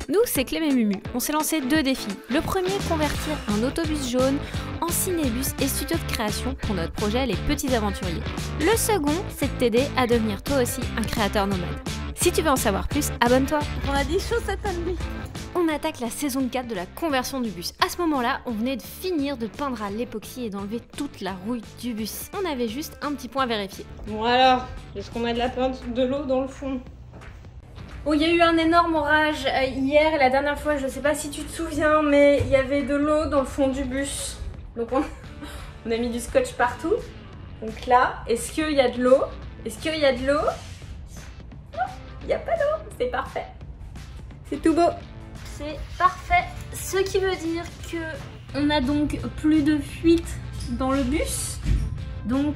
Nous, c'est Clem et Mumu. On s'est lancé 2 défis. Le premier, convertir un autobus jaune en cinébus et studio de création pour notre projet Les Petits Aventuriers. Le second, c'est de t'aider à devenir toi aussi un créateur nomade. Si tu veux en savoir plus, abonne-toi. On a des choses cette année. On attaque la saison 4 de la conversion du bus. À ce moment-là, on venait de finir de peindre à l'époxy et d'enlever toute la rouille du bus. On avait juste un petit point à vérifier. Bon alors, est-ce qu'on met de l'eau dans le fond? Oh, il y a eu un énorme orage hier et la dernière fois, je sais pas si tu te souviens, mais il y avait de l'eau dans le fond du bus. Donc on a mis du scotch partout. Donc là, est-ce qu'il y a de l'eau? Est-ce qu'il y a de l'eau? Non, il n'y a pas d'eau, c'est parfait. C'est tout beau. C'est parfait, ce qui veut dire que on a donc plus de fuite dans le bus. Donc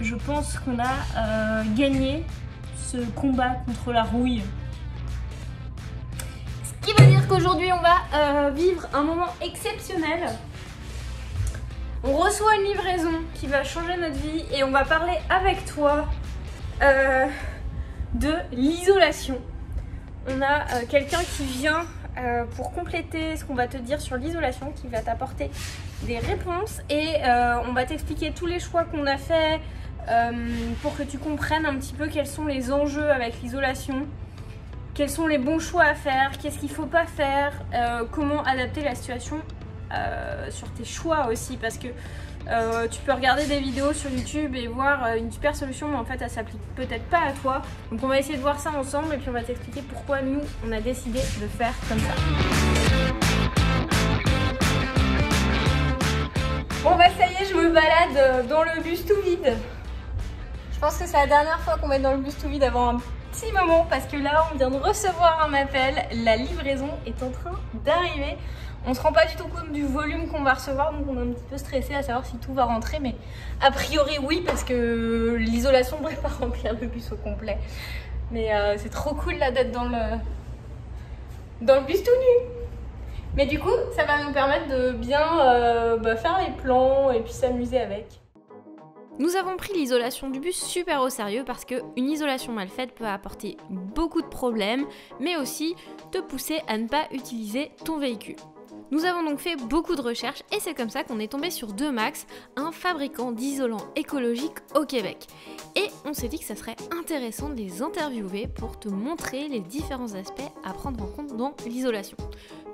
je pense qu'on a gagné ce combat contre la rouille. Ce qui veut dire qu'aujourd'hui on va vivre un moment exceptionnel. On reçoit une livraison qui va changer notre vie et on va parler avec toi de l'isolation. On a quelqu'un qui vient pour compléter ce qu'on va te dire sur l'isolation, qui va t'apporter des réponses et on va t'expliquer tous les choix qu'on a fait pour que tu comprennes un petit peu quels sont les enjeux avec l'isolation, quels sont les bons choix à faire, qu'est-ce qu'il ne faut pas faire, comment adapter la situation sur tes choix aussi, parce que tu peux regarder des vidéos sur YouTube et voir une super solution, mais en fait elle s'applique peut-être pas à toi. Donc on va essayer de voir ça ensemble et puis on va t'expliquer pourquoi nous on a décidé de faire comme ça. Bon bah ça y est, je me balade dans le bus tout vide. Je pense que c'est la dernière fois qu'on va être dans le bus tout vide avant un petit moment, parce que là on vient de recevoir un appel, la livraison est en train d'arriver. On se rend pas du tout compte du volume qu'on va recevoir, donc on est un petit peu stressé à savoir si tout va rentrer, mais a priori oui, parce que l'isolation ne devrait pas remplir le bus au complet. Mais c'est trop cool là d'être dans le bus tout nu. Mais du coup, ça va nous permettre de bien faire les plans et puis s'amuser avec. Nous avons pris l'isolation du bus super au sérieux parce qu'une isolation mal faite peut apporter beaucoup de problèmes, mais aussi te pousser à ne pas utiliser ton véhicule. Nous avons donc fait beaucoup de recherches et c'est comme ça qu'on est tombé sur 2Max, un fabricant d'isolants écologiques au Québec. Et on s'est dit que ça serait intéressant de les interviewer pour te montrer les différents aspects à prendre en compte dans l'isolation.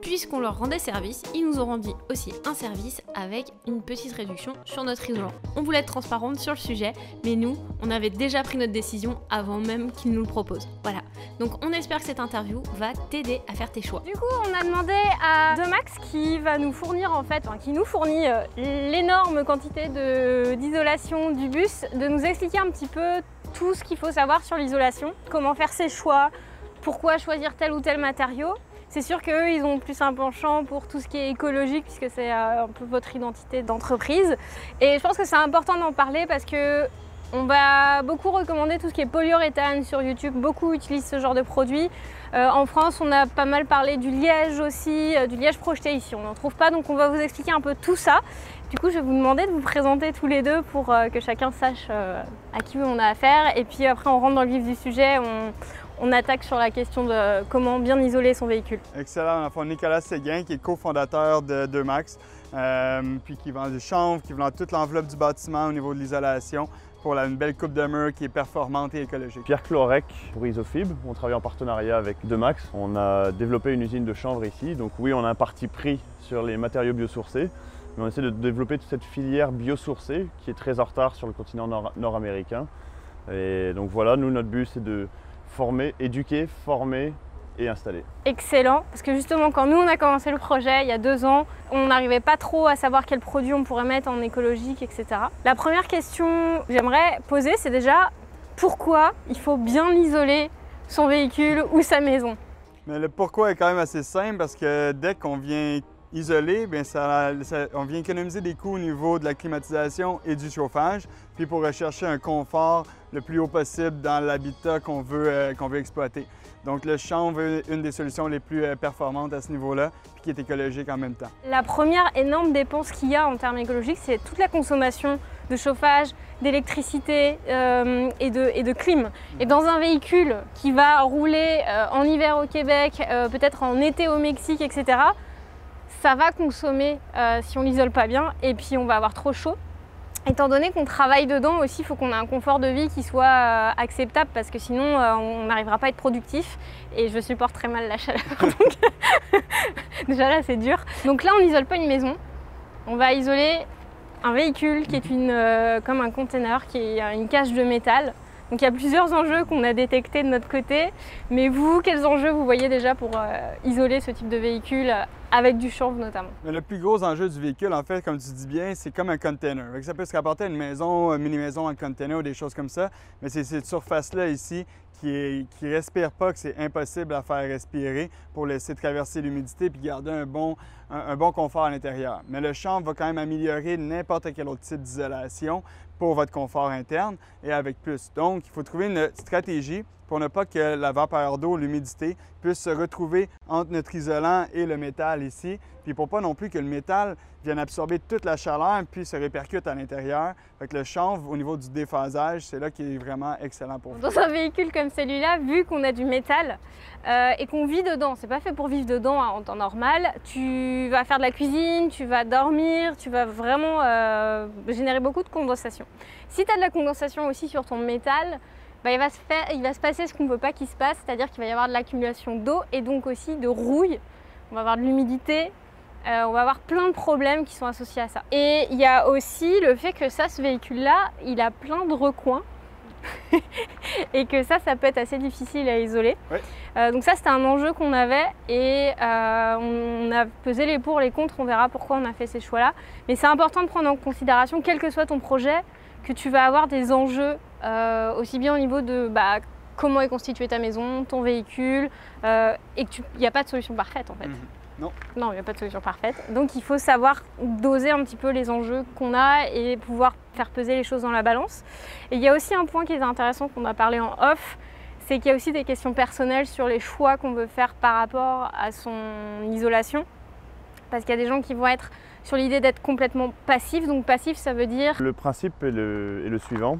Puisqu'on leur rendait service, ils nous ont rendu aussi un service avec une petite réduction sur notre isolant. On voulait être transparente sur le sujet, mais nous, on avait déjà pris notre décision avant même qu'ils nous le proposent. Voilà, donc on espère que cette interview va t'aider à faire tes choix. Du coup, on a demandé à 2Max qui va nous fournir qui nous fournit l'énorme quantité d'isolation du bus, de nous expliquer un petit peu tout ce qu'il faut savoir sur l'isolation, comment faire ses choix, pourquoi choisir tel ou tel matériau. C'est sûr qu'eux, ils ont plus un penchant pour tout ce qui est écologique, puisque c'est un peu votre identité d'entreprise. Et je pense que c'est important d'en parler parce que on va beaucoup recommander tout ce qui est polyuréthane sur YouTube. Beaucoup utilisent ce genre de produit. En France, on a pas mal parlé du liège aussi, du liège projeté ici. On n'en trouve pas, donc on va vous expliquer un peu tout ça. Du coup, je vais vous demander de vous présenter tous les deux pour que chacun sache à qui on a affaire. Et puis après, on rentre dans le vif du sujet. On attaque sur la question de comment bien isoler son véhicule. Excellent. Enfin, Nicolas Séguin, qui est cofondateur de 2Max, puis qui vend du chanvre, qui vend toute l'enveloppe du bâtiment au niveau de l'isolation pour une belle coupe de mur qui est performante et écologique. Pierre Clorec pour Isofibre. On travaille en partenariat avec 2Max. On a développé une usine de chanvre ici. Donc oui, on a un parti pris sur les matériaux biosourcés, mais on essaie de développer toute cette filière biosourcée qui est très en retard sur le continent nord-américain. Et donc voilà, nous, notre but, c'est de former, éduquer, former et installer. Excellent, parce que justement quand nous on a commencé le projet il y a 2 ans, on n'arrivait pas trop à savoir quels produits on pourrait mettre en écologique, etc. La première question que j'aimerais poser, c'est déjà pourquoi il faut bien isoler son véhicule ou sa maison? Mais le pourquoi est quand même assez simple parce que dès qu'on vient isoler, bien on vient économiser des coûts au niveau de la climatisation et du chauffage, puis pour rechercher un confort le plus haut possible dans l'habitat qu'on veut exploiter. Donc le chanvre est une des solutions les plus performantes à ce niveau-là, puis qui est écologique en même temps. La première énorme dépense qu'il y a en termes écologiques, c'est toute la consommation de chauffage, d'électricité et de clim. Et dans un véhicule qui va rouler en hiver au Québec, peut-être en été au Mexique, etc., ça va consommer si on l'isole pas bien et puis on va avoir trop chaud. Étant donné qu'on travaille dedans aussi, il faut qu'on ait un confort de vie qui soit acceptable parce que sinon on n'arrivera pas à être productif et je supporte très mal la chaleur. Donc déjà là c'est dur. Donc là on n'isole pas une maison, on va isoler un véhicule qui est comme un container, qui est une cage de métal. Donc il y a plusieurs enjeux qu'on a détectés de notre côté, mais vous, quels enjeux vous voyez déjà pour isoler ce type de véhicule avec du chanvre notamment? Le plus gros enjeu du véhicule, en fait, comme tu dis bien, c'est comme un container. Ça peut se rapporter à une maison, une mini-maison en container ou des choses comme ça, mais c'est cette surface-là ici qui respire pas, que c'est impossible à faire respirer pour laisser traverser l'humidité puis garder un bon confort à l'intérieur. Mais le chanvre va quand même améliorer n'importe quel autre type d'isolation pour votre confort interne et avec plus. Donc, il faut trouver une stratégie pour ne pas que la vapeur d'eau, l'humidité, puisse se retrouver entre notre isolant et le métal ici, puis pour pas non plus que le métal vienne absorber toute la chaleur puis se répercute à l'intérieur. Fait que le chanvre, au niveau du déphasage, c'est là qui est vraiment excellent pour vous. Dans un véhicule comme celui-là, vu qu'on a du métal et qu'on vit dedans, c'est pas fait pour vivre dedans en temps normal, tu vas faire de la cuisine, tu vas dormir, tu vas vraiment générer beaucoup de condensation. Si tu as de la condensation aussi sur ton métal, il va se passer ce qu'on ne veut pas qu'il se passe, c'est-à-dire qu'il va y avoir de l'accumulation d'eau et donc aussi de rouille. On va avoir de l'humidité, on va avoir plein de problèmes qui sont associés à ça. Et il y a aussi le fait que ce véhicule-là, il a plein de recoins et que ça peut être assez difficile à isoler. Ouais. Donc ça, c'était un enjeu qu'on avait et on a pesé les pour, les contre, on verra pourquoi on a fait ces choix-là. Mais c'est important de prendre en considération, quel que soit ton projet, que tu vas avoir des enjeux aussi bien au niveau de comment est constituée ta maison, ton véhicule, et qu'il n'y a pas de solution parfaite en fait. Non. Non, il n'y a pas de solution parfaite. Donc il faut savoir doser un petit peu les enjeux qu'on a et pouvoir faire peser les choses dans la balance. Et il y a aussi un point qui est intéressant qu'on a parlé en off, c'est qu'il y a aussi des questions personnelles sur les choix qu'on veut faire par rapport à son isolation. Parce qu'il y a des gens qui vont être sur l'idée d'être complètement passif. Donc passif, ça veut dire… Le principe est le suivant.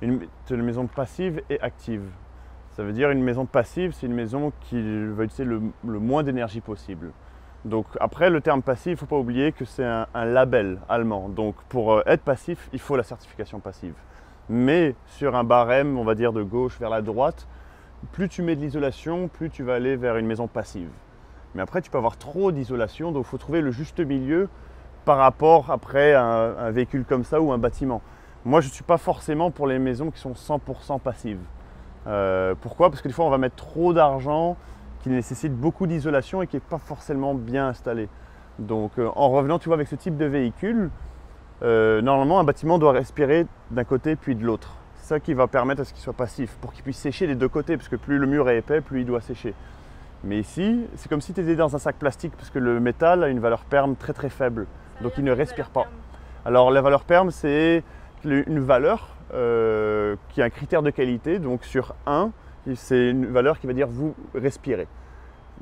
Une maison passive et active. Ça veut dire une maison passive, c'est une maison qui va utiliser le moins d'énergie possible. Donc après, le terme passif, il ne faut pas oublier que c'est un label allemand. Donc pour être passif, il faut la certification passive. Mais sur un barème, on va dire de gauche vers la droite, plus tu mets de l'isolation, plus tu vas aller vers une maison passive. Mais après, tu peux avoir trop d'isolation, donc il faut trouver le juste milieu par rapport après à un véhicule comme ça ou un bâtiment. Moi, je ne suis pas forcément pour les maisons qui sont 100% passives. Pourquoi? Parce que des fois, on va mettre trop d'argent qui nécessite beaucoup d'isolation et qui n'est pas forcément bien installé. Donc, en revenant, tu vois, avec ce type de véhicule, normalement, un bâtiment doit respirer d'un côté puis de l'autre. C'est ça qui va permettre à ce qu'il soit passif, pour qu'il puisse sécher des deux côtés, parce que plus le mur est épais, plus il doit sécher. Mais ici, c'est comme si tu étais dans un sac plastique, parce que le métal a une valeur perme très très faible, donc il ne respire pas. Alors la valeur perme, c'est une valeur qui est un critère de qualité, donc sur 1, c'est une valeur qui va dire vous respirez.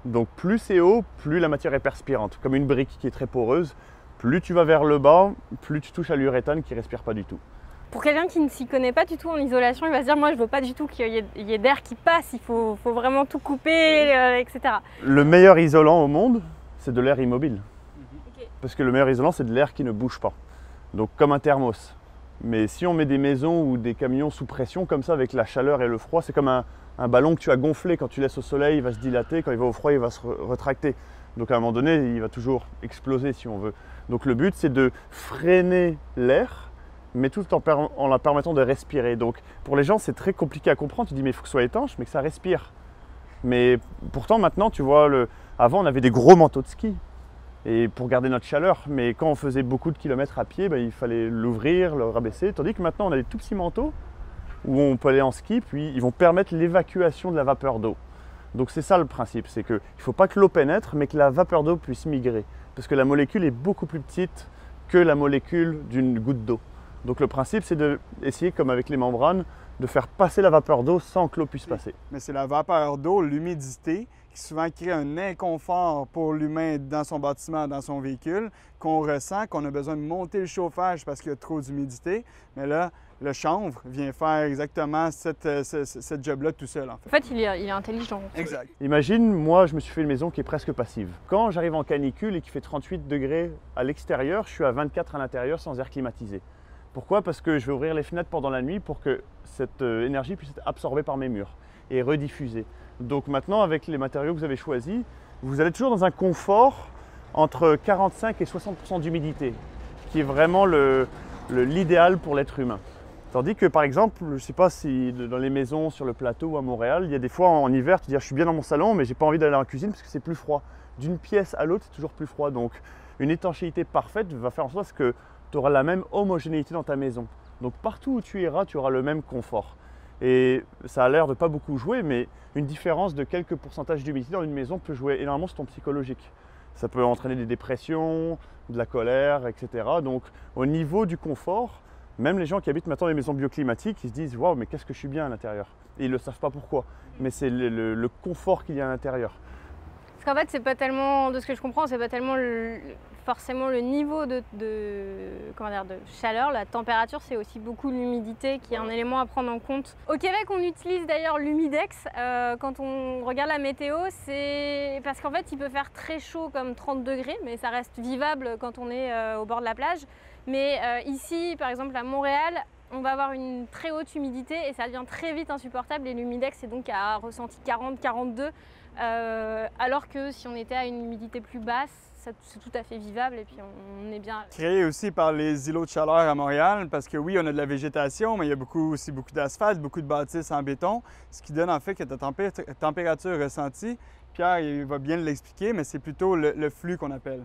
Donc plus c'est haut, plus la matière est perspirante, comme une brique qui est très poreuse. Plus tu vas vers le bas, plus tu touches à l'uréthane qui ne respire pas du tout. Pour quelqu'un qui ne s'y connaît pas du tout en isolation, il va se dire moi je veux pas du tout qu'il y ait d'air qui passe, il faut vraiment tout couper, etc. Le meilleur isolant au monde, c'est de l'air immobile. Okay. Parce que le meilleur isolant, c'est de l'air qui ne bouge pas. Donc comme un thermos. Mais si on met des maisons ou des camions sous pression comme ça avec la chaleur et le froid, c'est comme un ballon que tu as gonflé. Quand tu laisses au soleil, il va se dilater, quand il va au froid, il va se retracter. Donc à un moment donné, il va toujours exploser si on veut. Donc le but, c'est de freiner l'air, mais tout en la permettant de respirer. Donc pour les gens, c'est très compliqué à comprendre. Tu dis mais il faut que ce soit étanche, mais que ça respire. Mais pourtant maintenant, tu vois, avant on avait des gros manteaux de ski et pour garder notre chaleur. Mais quand on faisait beaucoup de kilomètres à pied, il fallait l'ouvrir, le rabaisser. Tandis que maintenant on a des tout petits manteaux où on peut aller en ski, puis ils vont permettre l'évacuation de la vapeur d'eau. Donc c'est ça le principe, c'est qu'il ne faut pas que l'eau pénètre, mais que la vapeur d'eau puisse migrer. Parce que la molécule est beaucoup plus petite que la molécule d'une goutte d'eau. Donc le principe, c'est d'essayer, comme avec les membranes, de faire passer la vapeur d'eau sans que l'eau puisse passer. Mais c'est la vapeur d'eau, l'humidité, qui souvent crée un inconfort pour l'humain dans son bâtiment, dans son véhicule, qu'on ressent, qu'on a besoin de monter le chauffage parce qu'il y a trop d'humidité. Mais là, le chanvre vient faire exactement cette job-là tout seul, en fait. En fait, il est intelligent. Exact. Imagine, moi, je me suis fait une maison qui est presque passive. Quand j'arrive en canicule et qu'il fait 38 degrés à l'extérieur, je suis à 24 à l'intérieur sans air climatisé. Pourquoi? Parce que je vais ouvrir les fenêtres pendant la nuit pour que cette énergie puisse être absorbée par mes murs et rediffusée. Donc maintenant, avec les matériaux que vous avez choisis, vous allez toujours dans un confort entre 45 et 60% d'humidité, qui est vraiment l'idéal pour l'être humain. Tandis que par exemple, je ne sais pas si dans les maisons sur le plateau ou à Montréal, il y a des fois en hiver, tu dis je suis bien dans mon salon mais j'ai pas envie d'aller dans la cuisine parce que c'est plus froid. D'une pièce à l'autre, c'est toujours plus froid. Donc une étanchéité parfaite va faire en sorte que tu auras la même homogénéité dans ta maison. Donc partout où tu iras, tu auras le même confort. Et ça a l'air de pas beaucoup jouer, mais une différence de quelques pourcentages d'humidité dans une maison peut jouer énormément sur ton psychologique. Ça peut entraîner des dépressions, de la colère, etc. Donc au niveau du confort, même les gens qui habitent maintenant dans les maisons bioclimatiques, ils se disent « Waouh, mais qu'est-ce que je suis bien à l'intérieur ?» Et ils ne le savent pas pourquoi, mais c'est le confort qu'il y a à l'intérieur. Parce qu'en fait, c'est pas tellement, de ce que je comprends, c'est pas tellement forcément le niveau de chaleur, la température, c'est aussi beaucoup l'humidité qui est un élément à prendre en compte. Au Québec, on utilise d'ailleurs l'humidex quand on regarde la météo, c'est parce qu'en fait, il peut faire très chaud comme 30 degrés, mais ça reste vivable quand on est au bord de la plage. Mais ici, par exemple à Montréal, on va avoir une très haute humidité et ça devient très vite insupportable et l'humidex est donc à ressenti 40-42 alors que si on était à une humidité plus basse, c'est tout à fait vivable et puis on est bien. Créé aussi par les îlots de chaleur à Montréal parce que oui, on a de la végétation, mais il y a aussi beaucoup d'asphalte, beaucoup de bâtisses en béton, ce qui donne en fait que ta température ressentie, Pierre il va bien l'expliquer, mais c'est plutôt le flux qu'on appelle.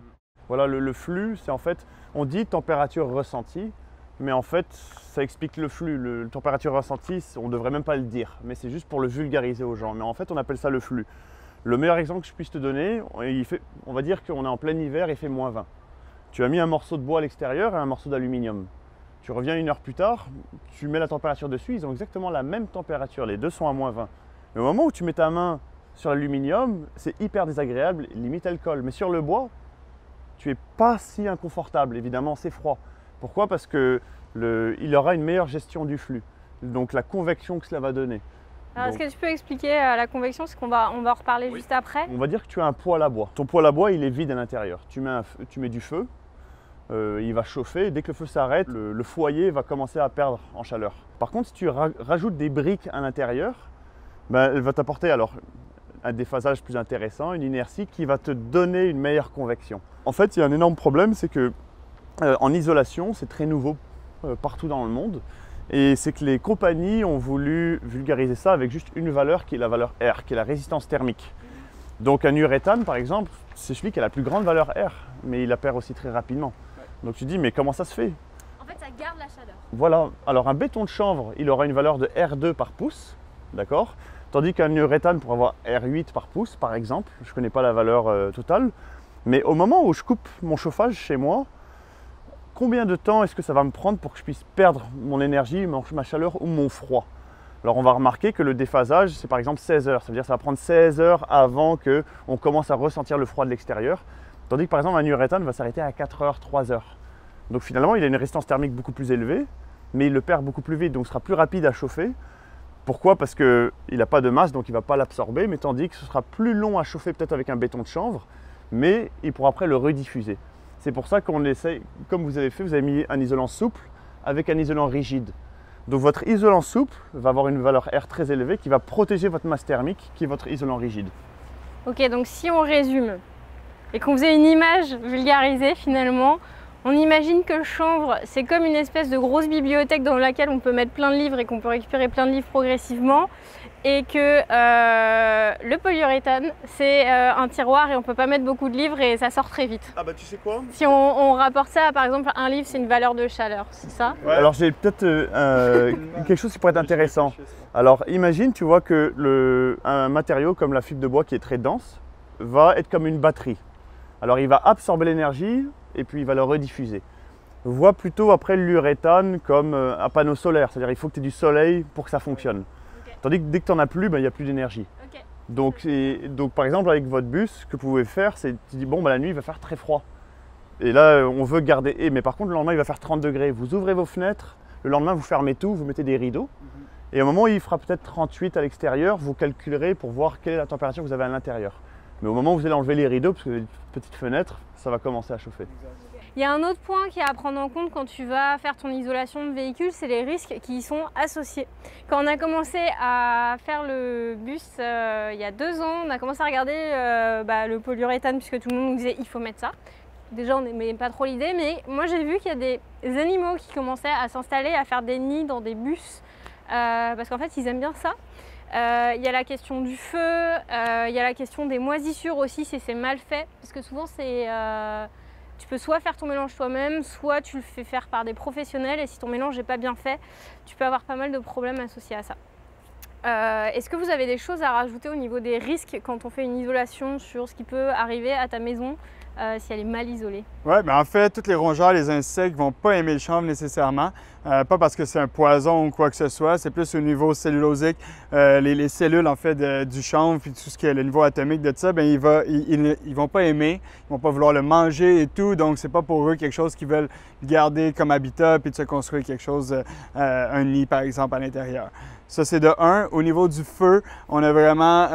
Voilà, le flux, c'est en fait, on dit température ressentie, mais en fait, ça explique le flux. La température ressentie, on ne devrait même pas le dire, mais c'est juste pour le vulgariser aux gens. Mais en fait, on appelle ça le flux. Le meilleur exemple que je puisse te donner, on va dire qu'on est en plein hiver, il fait -20. Tu as mis un morceau de bois à l'extérieur et un morceau d'aluminium. Tu reviens 1 heure plus tard, tu mets la température dessus, ils ont exactement la même température, les deux sont à -20. Mais au moment où tu mets ta main sur l'aluminium, c'est hyper désagréable, limite elle colle. Mais sur le bois, tu n'es pas si inconfortable, évidemment c'est froid. Pourquoi? Parce qu'il aura une meilleure gestion du flux, donc la convection que cela va donner. Alors est-ce que tu peux expliquer la convection, parce qu'on va en reparler juste après? On va dire que tu as un poêle à bois. Ton poêle à bois, il est vide à l'intérieur. Tu mets du feu, il va chauffer, dès que le feu s'arrête, le foyer va commencer à perdre en chaleur. Par contre, si tu rajoutes des briques à l'intérieur, ben, elle va t'apporter alors un déphasage plus intéressant, une inertie qui va te donner une meilleure convection. En fait, il y a un énorme problème, c'est que en isolation, c'est très nouveau partout dans le monde. Et c'est que les compagnies ont voulu vulgariser ça avec juste une valeur qui est la valeur R, qui est la résistance thermique. Donc un uréthane, par exemple, c'est celui qui a la plus grande valeur R, mais il la perd aussi très rapidement. Donc tu dis, mais comment ça se fait? En fait, ça garde la chaleur. Voilà. Alors un béton de chanvre, il aura une valeur de R2 par pouce, d'accord? Tandis qu'un uréthane pourra avoir R8 par pouce, par exemple. Je ne connais pas la valeur totale. Mais au moment où je coupe mon chauffage chez moi, combien de temps est-ce que ça va me prendre pour que je puisse perdre mon énergie, ma chaleur ou mon froid? Alors on va remarquer que le déphasage, c'est par exemple 16 heures. Ça veut dire que ça va prendre 16 heures avant qu'on commence à ressentir le froid de l'extérieur. Tandis que par exemple un uréthane va s'arrêter à 4 heures, 3 heures. Donc finalement il a une résistance thermique beaucoup plus élevée, mais il le perd beaucoup plus vite, donc ce sera plus rapide à chauffer. Pourquoi? Parce qu'il n'a pas de masse, donc il ne va pas l'absorber, mais tandis que ce sera plus long à chauffer peut-être avec un béton de chanvre, mais il pourra après le rediffuser. C'est pour ça qu'on essaye, comme vous avez fait, vous avez mis un isolant souple avec un isolant rigide. Donc votre isolant souple va avoir une valeur R très élevée qui va protéger votre masse thermique qui est votre isolant rigide. Ok, donc si on résume et qu'on faisait une image vulgarisée finalement, on imagine que le chanvre, c'est comme une espèce de grosse bibliothèque dans laquelle on peut mettre plein de livres et qu'on peut récupérer plein de livres progressivement. Et que le polyuréthane, c'est un tiroir et on ne peut pas mettre beaucoup de livres et ça sort très vite. Ah bah tu sais quoi? Si on rapporte ça, par exemple, un livre, c'est une valeur de chaleur, c'est ça? Ouais. Alors j'ai peut-être quelque chose qui pourrait être intéressant. Alors imagine, tu vois que un matériau comme la fibre de bois qui est très dense va être comme une batterie. Alors il va absorber l'énergie et puis il va le rediffuser. Vois plutôt après l'uréthane comme un panneau solaire, c'est-à-dire il faut que tu aies du soleil pour que ça fonctionne. Okay. Tandis que dès que tu n'en as plus, il n'y a plus d'énergie. Okay. Donc par exemple avec votre bus, ce que vous pouvez faire, c'est tu dis bon la nuit il va faire très froid. Et là on veut garder, mais par contre le lendemain il va faire 30 degrés. Vous ouvrez vos fenêtres, le lendemain vous fermez tout, vous mettez des rideaux. Et au moment où il fera peut-être 38 à l'extérieur, vous calculerez pour voir quelle est la température que vous avez à l'intérieur. Mais au moment où vous allez enlever les rideaux, parce que vous avez une petite fenêtre, ça va commencer à chauffer. Il y a un autre point qui est à prendre en compte quand tu vas faire ton isolation de véhicule, c'est les risques qui y sont associés. Quand on a commencé à faire le bus il y a 2 ans, on a commencé à regarder le polyuréthane puisque tout le monde nous disait il faut mettre ça. Déjà on n'aimait pas trop l'idée, mais moi j'ai vu qu'il y a des animaux qui commençaient à s'installer, à faire des nids dans des bus parce qu'en fait ils aiment bien ça. Il y a la question du feu, il y a la question des moisissures aussi si c'est mal fait, parce que souvent c'est... tu peux soit faire ton mélange toi-même, soit tu le fais faire par des professionnels et si ton mélange n'est pas bien fait, tu peux avoir pas mal de problèmes associés à ça. Est-ce que vous avez des choses à rajouter au niveau des risques quand on fait une isolation sur ce qui peut arriver à ta maison si elle est mal isolée? Oui, mais en fait, tous les rongeurs, les insectes ne vont pas aimer le chanvre nécessairement. Pas parce que c'est un poison ou quoi que ce soit, c'est plus au niveau cellulosique. Les cellules en fait du chanvre puis tout ce qui est le niveau atomique de ça, bien, ils vont pas aimer, ils vont pas vouloir le manger et tout, donc c'est pas pour eux quelque chose qu'ils veulent garder comme habitat puis de se construire quelque chose, un nid par exemple à l'intérieur. Ça, c'est de 1. Au niveau du feu, on a vraiment,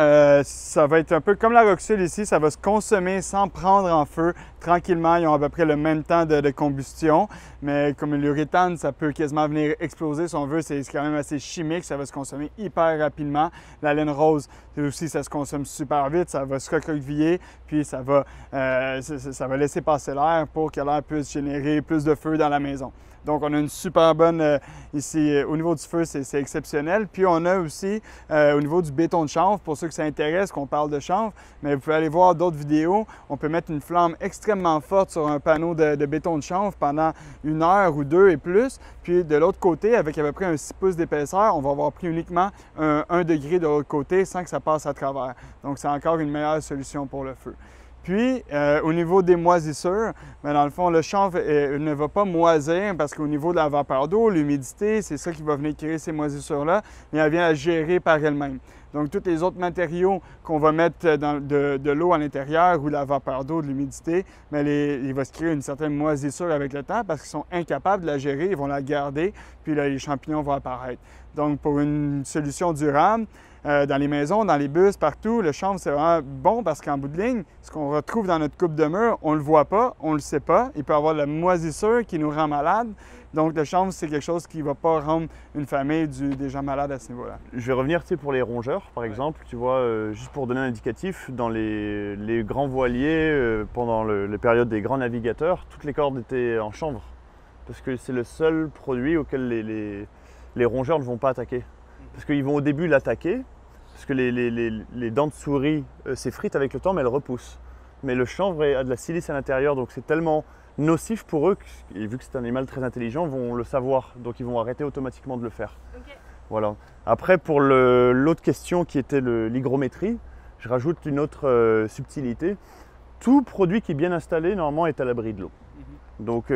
ça va être un peu comme la roxule ici, ça va se consommer sans prendre en feu. Tranquillement, ils ont à peu près le même temps de combustion, mais comme l'uréthane, ça peut quasiment venir exploser si on veut. C'est quand même assez chimique, ça va se consommer hyper rapidement. La laine rose, aussi, ça se consomme super vite, ça va se recroqueviller, puis ça va laisser passer l'air pour que l'air puisse générer plus de feu dans la maison. Donc, on a une super bonne, ici, au niveau du feu, c'est exceptionnel. Puis, on a aussi, au niveau du béton de chanvre, pour ceux que ça intéresse, qu'on parle de chanvre, mais vous pouvez aller voir d'autres vidéos. On peut mettre une flamme extrêmement forte sur un panneau de béton de chanvre pendant 1 heure ou 2 et plus. Puis, de l'autre côté, avec à peu près un 6 pouces d'épaisseur, on va avoir pris uniquement 1 degré de l'autre côté sans que ça passe à travers. Donc, c'est encore une meilleure solution pour le feu. Puis, au niveau des moisissures, bien, dans le fond, le chanvre ne va pas moisir parce qu'au niveau de la vapeur d'eau, l'humidité, c'est ça qui va venir créer ces moisissures-là, mais elle vient à gérer par elle-même. Donc, tous les autres matériaux qu'on va mettre dans de l'eau à l'intérieur ou de la vapeur d'eau, de l'humidité, bien, il va se créer une certaine moisissure avec le temps parce qu'ils sont incapables de la gérer, ils vont la garder, puis là, les champignons vont apparaître. Donc, pour une solution durable, dans les maisons, dans les bus, partout, le chanvre, c'est vraiment bon parce qu'en bout de ligne, ce qu'on retrouve dans notre coupe de mur, on ne le voit pas, on ne le sait pas. Il peut y avoir de la moisissure qui nous rend malade. Donc, le chanvre, c'est quelque chose qui ne va pas rendre une famille des gens malades à ce niveau-là. Je vais revenir pour les rongeurs, par exemple. Tu vois, juste pour donner un indicatif, dans les grands voiliers, pendant les périodes des grands navigateurs, toutes les cordes étaient en chanvre. Parce que c'est le seul produit auquel les rongeurs ne vont pas attaquer. Parce qu'ils vont au début l'attaquer, parce que les dents de souris s'effritent avec le temps, mais elles repoussent. Mais le chanvre a de la silice à l'intérieur, donc c'est tellement nocif pour eux, et vu que c'est un animal très intelligent, vont le savoir, donc ils vont arrêter automatiquement de le faire. Okay. Voilà. Après, pour l'autre question qui était l'hygrométrie, je rajoute une autre subtilité. Tout produit qui est bien installé, normalement, est à l'abri de l'eau. Donc,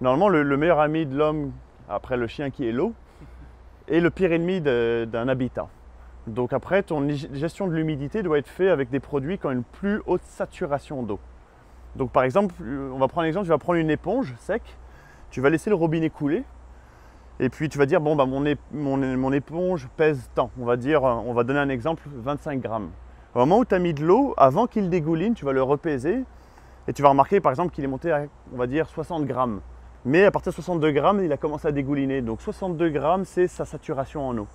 normalement, le meilleur ami de l'homme, après le chien qui est l'eau, est le pire ennemi d'un habitat. Donc après, ton gestion de l'humidité doit être faite avec des produits qui ont une plus haute saturation d'eau. Donc par exemple, on va prendre l'exemple, tu vas prendre une éponge sec, tu vas laisser le robinet couler, et puis tu vas dire, bon, bah, mon éponge pèse tant. On va donner un exemple, 25 grammes. Au moment où tu as mis de l'eau, avant qu'il dégouline, tu vas le repaiser, et tu vas remarquer par exemple qu'il est monté à, on va dire, 60 grammes. Mais à partir de 62 grammes, il a commencé à dégouliner. Donc 62 grammes, c'est sa saturation en eau.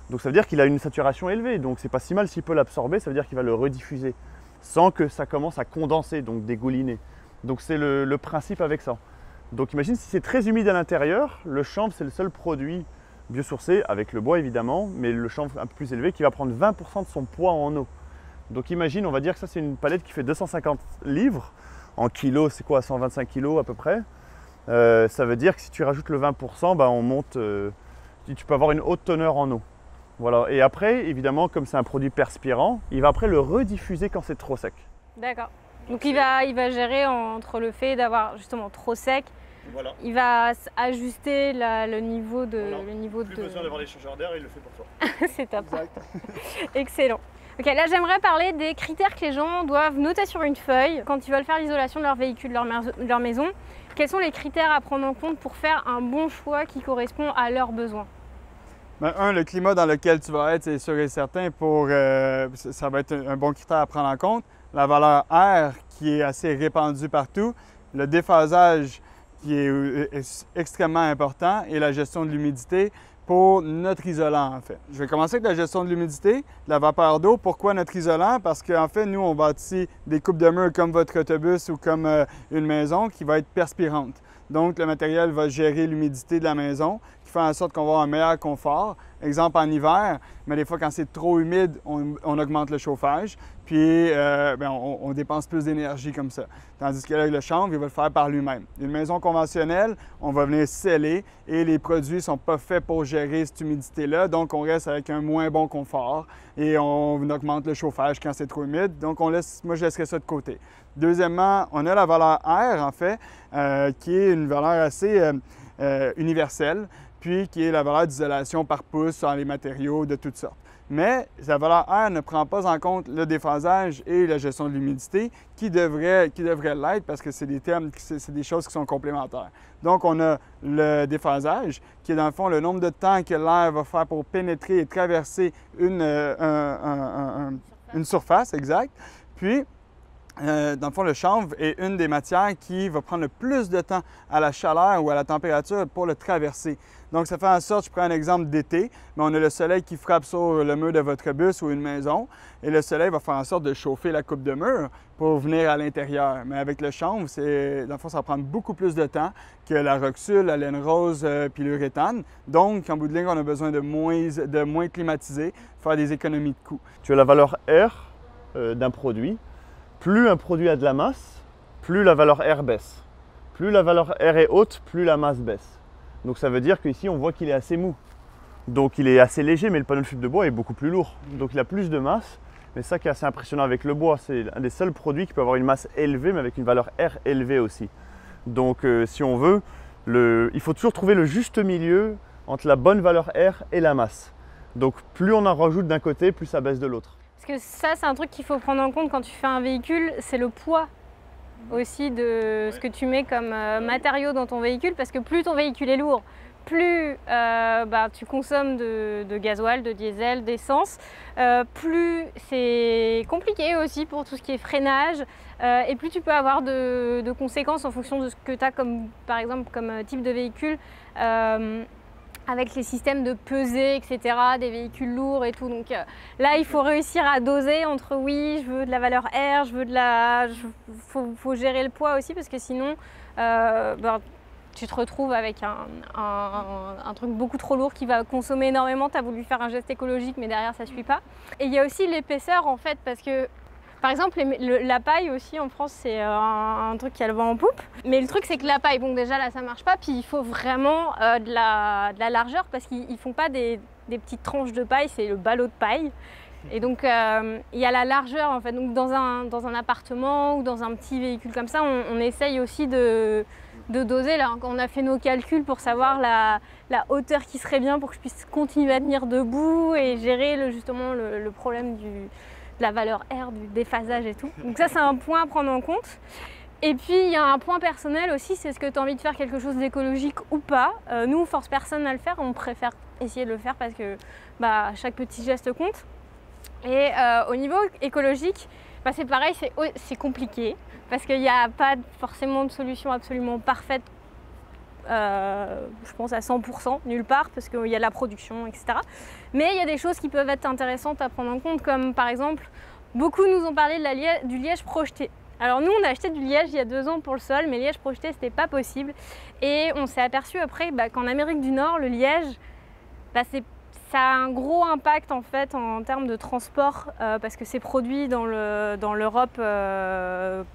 Donc ça veut dire qu'il a une saturation élevée. Donc c'est pas si mal s'il peut l'absorber, ça veut dire qu'il va le rediffuser sans que ça commence à condenser, donc dégouliner. Donc c'est le principe avec ça. Donc imagine si c'est très humide à l'intérieur, le chanvre c'est le seul produit biosourcé, avec le bois évidemment, mais le chanvre un peu plus élevé qui va prendre 20% de son poids en eau. Donc imagine, on va dire que ça c'est une palette qui fait 250 livres. En kilos, c'est quoi, 125 kilos à peu près. Ça veut dire que si tu rajoutes le 20%, bah on monte, tu peux avoir une haute teneur en eau. Voilà. Et après, évidemment, comme c'est un produit perspirant, il va après le rediffuser quand c'est trop sec. D'accord. Donc il va gérer entre le fait d'avoir justement trop sec, Voilà. Il va ajuster le niveau de... Voilà. Plus besoin d'avoir l'échangeur d'air, il le fait pour toi. C'est top. Excellent. Ok, là j'aimerais parler des critères que les gens doivent noter sur une feuille quand ils veulent faire l'isolation de leur véhicule, de leur maison. Quels sont les critères à prendre en compte pour faire un bon choix qui correspond à leurs besoins? Ben, le climat dans lequel tu vas être, c'est sûr et certain, ça va être un bon critère à prendre en compte. La valeur air qui est assez répandue partout, le déphasage qui est extrêmement important et la gestion de l'humidité pour notre isolant, en fait. Je vais commencer avec la gestion de l'humidité, de la vapeur d'eau. Pourquoi notre isolant? Parce qu'en fait, nous, on bâtit des coupes de murs comme votre autobus ou comme une maison qui va être perspirante. Donc, le matériel va gérer l'humidité de la maison, qui fait en sorte qu'on va avoir un meilleur confort. Exemple, en hiver, mais des fois, quand c'est trop humide, on augmente le chauffage, puis on dépense plus d'énergie comme ça. Tandis que là, le chanvre, il va le faire par lui-même. Une maison conventionnelle, on va venir sceller et les produits ne sont pas faits pour gérer cette humidité-là, donc on reste avec un moins bon confort et on augmente le chauffage quand c'est trop humide. Donc, moi, je laisserais ça de côté. Deuxièmement, on a la valeur air, en fait, qui est une valeur assez universelle, puis qui est la valeur d'isolation par pouce sur les matériaux de toutes sortes. Mais la valeur air ne prend pas en compte le déphasage et la gestion de l'humidité qui devrait l'être parce que c'est des choses qui sont complémentaires. Donc, on a le déphasage qui est dans le fond le nombre de temps que l'air va faire pour pénétrer et traverser une surface, exact. Puis, dans le fond, le chanvre est une des matières qui va prendre le plus de temps à la chaleur ou à la température pour le traverser. Donc, ça fait en sorte, je prends un exemple d'été, mais on a le soleil qui frappe sur le mur de votre bus ou une maison, et le soleil va faire en sorte de chauffer la coupe de mur pour venir à l'intérieur. Mais avec le chanvre, dans le fond, ça va prendre beaucoup plus de temps que la Roxul, la laine rose puis l'uréthane. Donc, en bout de ligne, on a besoin de moins climatiser, faire des économies de coûts. Tu as la valeur R d'un produit. Plus un produit a de la masse, plus la valeur R baisse. Plus la valeur R est haute, plus la masse baisse. Donc ça veut dire qu'ici on voit qu'il est assez mou. Donc il est assez léger, mais le panneau de fibre de bois est beaucoup plus lourd. Donc il a plus de masse. Mais ça qui est assez impressionnant avec le bois, c'est un des seuls produits qui peut avoir une masse élevée, mais avec une valeur R élevée aussi. Donc si on veut, il faut toujours trouver le juste milieu entre la bonne valeur R et la masse. Donc plus on en rajoute d'un côté, plus ça baisse de l'autre. Parce que ça, c'est un truc qu'il faut prendre en compte quand tu fais un véhicule, c'est le poids aussi de ce que tu mets comme matériaux dans ton véhicule, parce que plus ton véhicule est lourd, plus tu consommes de gasoil, de diesel, d'essence, plus c'est compliqué aussi pour tout ce qui est freinage, et plus tu peux avoir de conséquences en fonction de ce que tu as par exemple comme type de véhicule. Avec les systèmes de pesée, etc., des véhicules lourds et tout. Donc là, il faut réussir à doser entre oui, je veux de la valeur R, faut gérer le poids aussi parce que sinon, tu te retrouves avec un truc beaucoup trop lourd qui va consommer énormément. Tu as voulu faire un geste écologique, mais derrière, ça ne suit pas. Et il y a aussi l'épaisseur, en fait, parce que par exemple, la paille aussi en France, c'est un truc qui a le vent en poupe. Mais le truc, c'est que la paille, bon déjà là, ça marche pas. Puis il faut vraiment de la largeur parce qu'ils font pas des petites tranches de paille, c'est le ballot de paille. Et donc il y a la largeur en fait. Donc dans un appartement ou dans un petit véhicule comme ça, on essaye aussi de doser. Là, on a fait nos calculs pour savoir la hauteur qui serait bien pour que je puisse continuer à tenir debout et gérer justement le problème de la valeur R, du déphasage et tout. Donc ça, c'est un point à prendre en compte. Et puis, il y a un point personnel aussi, c'est ce que tu as envie de faire quelque chose d'écologique ou pas. Nous, on force personne à le faire, on préfère essayer de le faire parce que chaque petit geste compte. Et au niveau écologique, c'est pareil, c'est compliqué parce qu'il n'y a pas forcément de solution absolument parfaite, je pense à 100% nulle part parce qu'il y a la production, etc. Mais il y a des choses qui peuvent être intéressantes à prendre en compte, comme par exemple, beaucoup nous ont parlé du liège projeté. Alors nous, on a acheté du liège il y a 2 ans pour le sol, mais liège projeté, c'était pas possible. Et on s'est aperçu après qu'en Amérique du Nord, le liège, ça a un gros impact en fait en termes de transport parce que c'est produit dans l'Europe,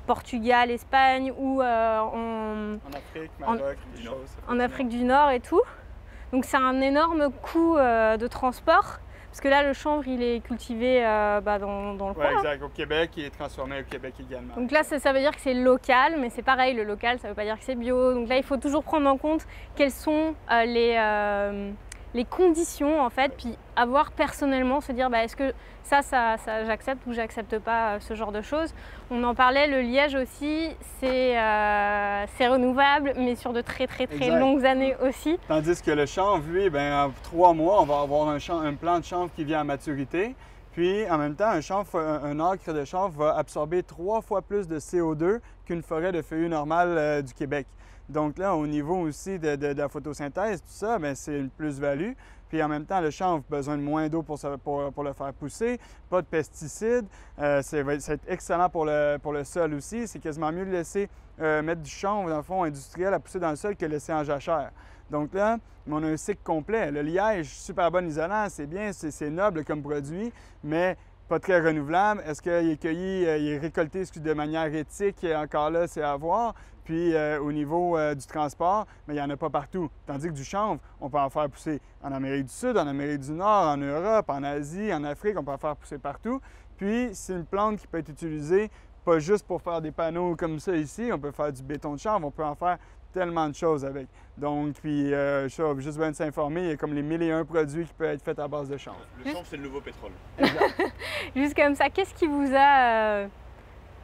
Portugal, Espagne ou en Afrique, Maroc, en Afrique du Nord et tout. Donc c'est un énorme coût de transport. Parce que là, le chanvre, il est cultivé dans le coin. Oui, exact. Au Québec, il est transformé au Québec également. Donc là, ça veut dire que c'est local, mais c'est pareil, le local, ça ne veut pas dire que c'est bio. Donc là, il faut toujours prendre en compte quelles sont les conditions, en fait, puis avoir personnellement, se dire, est-ce que ça j'accepte ou j'accepte pas ce genre de choses. On en parlait, le liège aussi, c'est renouvelable, mais sur de très longues années aussi. Tandis que le chanvre, lui, en 3 mois, on va avoir un plant de chanvre qui vient à maturité. Puis, en même temps, un acre de chanvre va absorber 3 fois plus de CO2 qu'une forêt de feuillus normale du Québec. Donc là, au niveau aussi de la photosynthèse, tout ça, c'est une plus-value. Puis en même temps, le chanvre a besoin de moins d'eau pour le faire pousser, pas de pesticides. Ça va être excellent pour le sol aussi. C'est quasiment mieux de laisser mettre du chanvre, dans le fond, industriel à pousser dans le sol que de laisser en jachère. Donc là, on a un cycle complet. Le liège, super bon isolant, c'est bien, c'est noble comme produit, mais pas très renouvelable. Est-ce qu'il est cueilli, il est récolté de manière éthique? Encore là, c'est à voir. Puis au niveau du transport, il n'y en a pas partout. Tandis que du chanvre, on peut en faire pousser en Amérique du Sud, en Amérique du Nord, en Europe, en Asie, en Afrique, on peut en faire pousser partout. Puis c'est une plante qui peut être utilisée pas juste pour faire des panneaux comme ça ici, on peut faire du béton de chanvre, on peut en faire tellement de choses avec. Donc, puis, juste besoin de s'informer, il y a comme les 1001 produits qui peuvent être faits à base de chanvre. Le chanvre, c'est le nouveau pétrole. Juste comme ça, qu'est-ce qui vous a...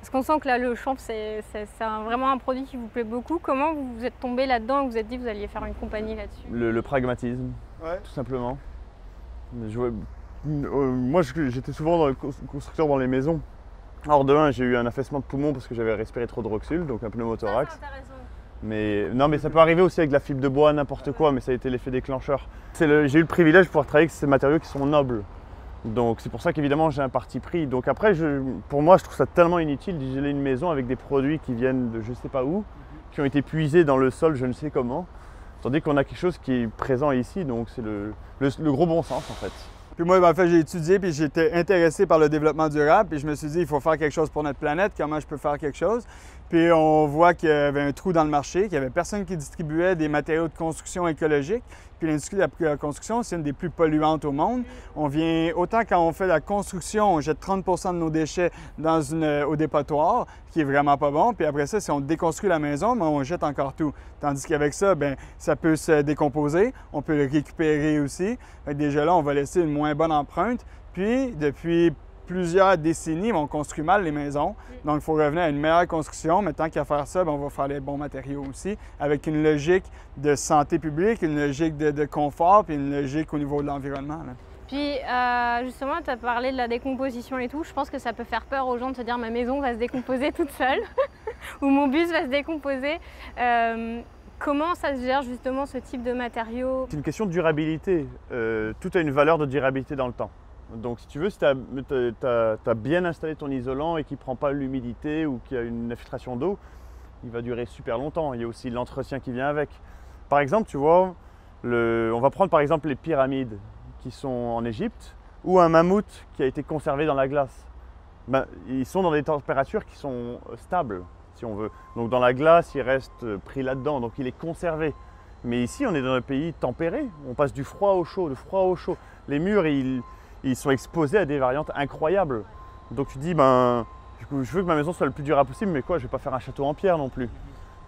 Parce qu'on sent que là, le chanvre, c'est vraiment un produit qui vous plaît beaucoup. Comment vous êtes tombé là-dedans et vous vous êtes dit que vous alliez faire une compagnie là-dessus? Le pragmatisme, tout simplement. Moi, j'étais souvent constructeur dans les maisons. Alors de un, j'ai eu un affaissement de poumon parce que j'avais respiré trop de Roxul, donc un pneumothorax. Ça, c'est intéressant. Mais ça peut arriver aussi avec de la fibre de bois, n'importe quoi, mais ça a été l'effet déclencheur. J'ai eu le privilège de pouvoir travailler avec ces matériaux qui sont nobles. Donc c'est pour ça qu'évidemment j'ai un parti pris. Donc après, pour moi, je trouve ça tellement inutile d'isoler une maison avec des produits qui viennent de je sais pas où, qui ont été puisés dans le sol je ne sais comment. Tandis qu'on a quelque chose qui est présent ici, donc c'est le gros bon sens en fait. Puis moi, en fait, j'ai étudié puis j'étais intéressé par le développement durable. Puis je me suis dit, il faut faire quelque chose pour notre planète. Comment je peux faire quelque chose? Puis on voit qu'il y avait un trou dans le marché, qu'il n'y avait personne qui distribuait des matériaux de construction écologiques. Puis l'industrie de la construction, c'est une des plus polluantes au monde. On vient, autant quand on fait la construction, on jette 30 % de nos déchets au dépotoir, qui est vraiment pas bon. Puis après ça, si on déconstruit la maison, on jette encore tout. Tandis qu'avec ça, ça peut se décomposer. On peut le récupérer aussi. Fait que déjà là, on va laisser une moins bonne empreinte. Puis, depuis plusieurs décennies, on construit mal les maisons. Donc, il faut revenir à une meilleure construction. Mais tant qu'à faire ça, on va faire les bons matériaux aussi, avec une logique de santé publique, une logique de confort, puis une logique au niveau de l'environnement. Puis, justement, tu as parlé de la décomposition et tout. Je pense que ça peut faire peur aux gens de se dire « ma maison va se décomposer toute seule » ou « mon bus va se décomposer ». Comment ça se gère justement ce type de matériaux? C'est une question de durabilité. Tout a une valeur de durabilité dans le temps. Donc si tu veux, si tu as bien installé ton isolant et qu'il ne prend pas l'humidité ou qu'il y a une infiltration d'eau, il va durer super longtemps. Il y a aussi l'entretien qui vient avec. Par exemple, tu vois, on va prendre par exemple les pyramides qui sont en Égypte ou un mammouth qui a été conservé dans la glace. Ils sont dans des températures qui sont stables, si on veut. Donc dans la glace, il reste pris là-dedans, donc il est conservé. Mais ici, on est dans un pays tempéré. On passe du froid au chaud, du froid au chaud. Les murs, ils sont exposés à des variantes incroyables. Donc tu dis, je veux que ma maison soit le plus durable possible, mais quoi, je ne vais pas faire un château en pierre non plus.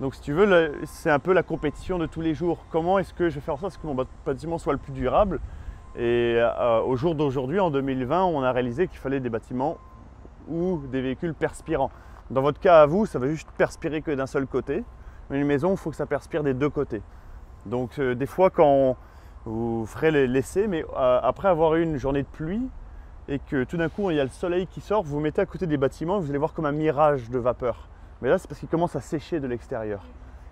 Donc si tu veux, c'est un peu la compétition de tous les jours. Comment est-ce que je vais faire en sorte que mon bâtiment soit le plus durable? Et au jour d'aujourd'hui, en 2020, on a réalisé qu'il fallait des bâtiments ou des véhicules perspirants. Dans votre cas à vous, ça va juste perspirer que d'un seul côté. Mais une maison, il faut que ça perspire des deux côtés. Donc des fois, quand vous ferez l'essai, mais après avoir eu une journée de pluie et que tout d'un coup il y a le soleil qui sort, vous vous mettez à côté des bâtiments, vous allez voir comme un mirage de vapeur. Mais là, c'est parce qu'il commence à sécher de l'extérieur.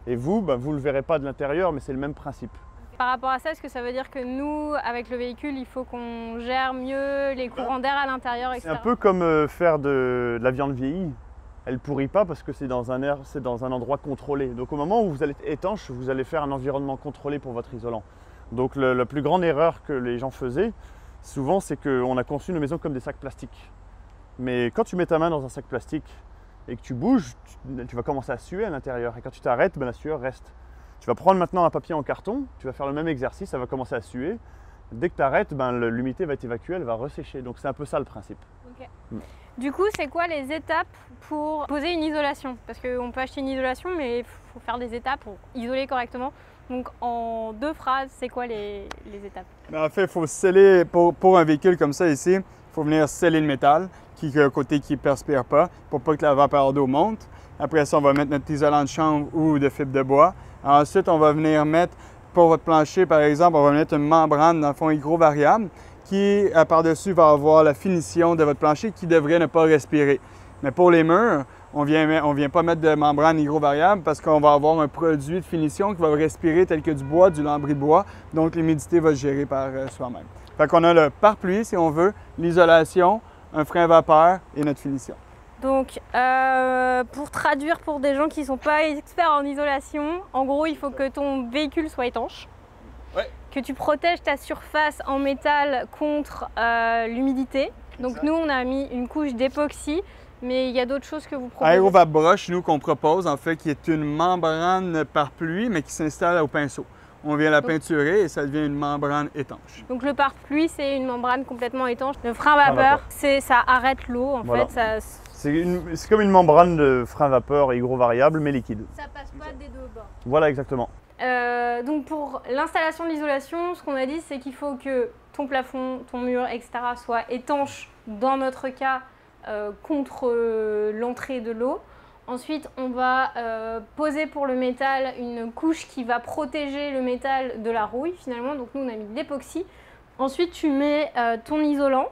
Et vous ne le verrez pas de l'intérieur, mais c'est le même principe. Par rapport à ça, est-ce que ça veut dire que nous, avec le véhicule, il faut qu'on gère mieux les courants d'air à l'intérieur, etc. C'est un peu comme faire de la viande vieillie. Elle ne pourrit pas parce que c'est dans un endroit contrôlé. Donc au moment où vous allez être étanche, vous allez faire un environnement contrôlé pour votre isolant. Donc la plus grande erreur que les gens faisaient, souvent, c'est qu'on a conçu nos maisons comme des sacs plastiques. Mais quand tu mets ta main dans un sac plastique et que tu bouges, tu vas commencer à suer à l'intérieur. Et quand tu t'arrêtes, la sueur reste. Tu vas prendre maintenant un papier en carton, tu vas faire le même exercice, ça va commencer à suer. Dès que tu arrêtes, l'humidité va être évacuée, elle va ressécher. Donc c'est un peu ça le principe. Okay. Du coup, c'est quoi les étapes pour poser une isolation? Parce qu'on peut acheter une isolation, mais il faut faire des étapes pour isoler correctement. Donc en 2 phrases, c'est quoi les étapes? En fait, il faut sceller, pour un véhicule comme ça ici, il faut venir sceller le métal, côté qui ne perspire pas, pour pas que la vapeur d'eau monte. Après ça, on va mettre notre isolant de chanvre ou de fibre de bois. Ensuite, on va venir mettre, pour votre plancher par exemple, on va mettre une membrane dans le fond hygro-variable qui, par-dessus, va avoir la finition de votre plancher qui devrait ne pas respirer. Mais pour les murs, on ne vient pas mettre de membrane hygro-variable parce qu'on va avoir un produit de finition qui va respirer tel que du bois, du lambris de bois, donc l'humidité va se gérer par soi-même. Fait qu'on a le pare-pluie, si on veut, l'isolation, un frein vapeur et notre finition. Donc, pour traduire pour des gens qui ne sont pas experts en isolation, en gros, il faut que ton véhicule soit étanche, que tu protèges ta surface en métal contre l'humidité. Donc nous, on a mis une couche d'époxy, mais il y a d'autres choses que vous proposez. Aérovap Brush, nous, qu'on propose, en fait, qui est une membrane pare-pluie, mais qui s'installe au pinceau. On vient la peinturer et ça devient une membrane étanche. Donc le pare-pluie, c'est une membrane complètement étanche. Le frein vapeur, ça arrête l'eau, en fait. C'est comme une membrane de frein vapeur hygro-variable, mais liquide. Ça passe pas des 2 bords. Voilà, exactement. Donc pour l'installation de l'isolation, ce qu'on a dit, c'est qu'il faut que ton plafond, ton mur, etc. soit étanche, dans notre cas, contre l'entrée de l'eau. Ensuite, on va poser pour le métal une couche qui va protéger le métal de la rouille finalement. Donc nous, on a mis de l'époxy. Ensuite, tu mets ton isolant.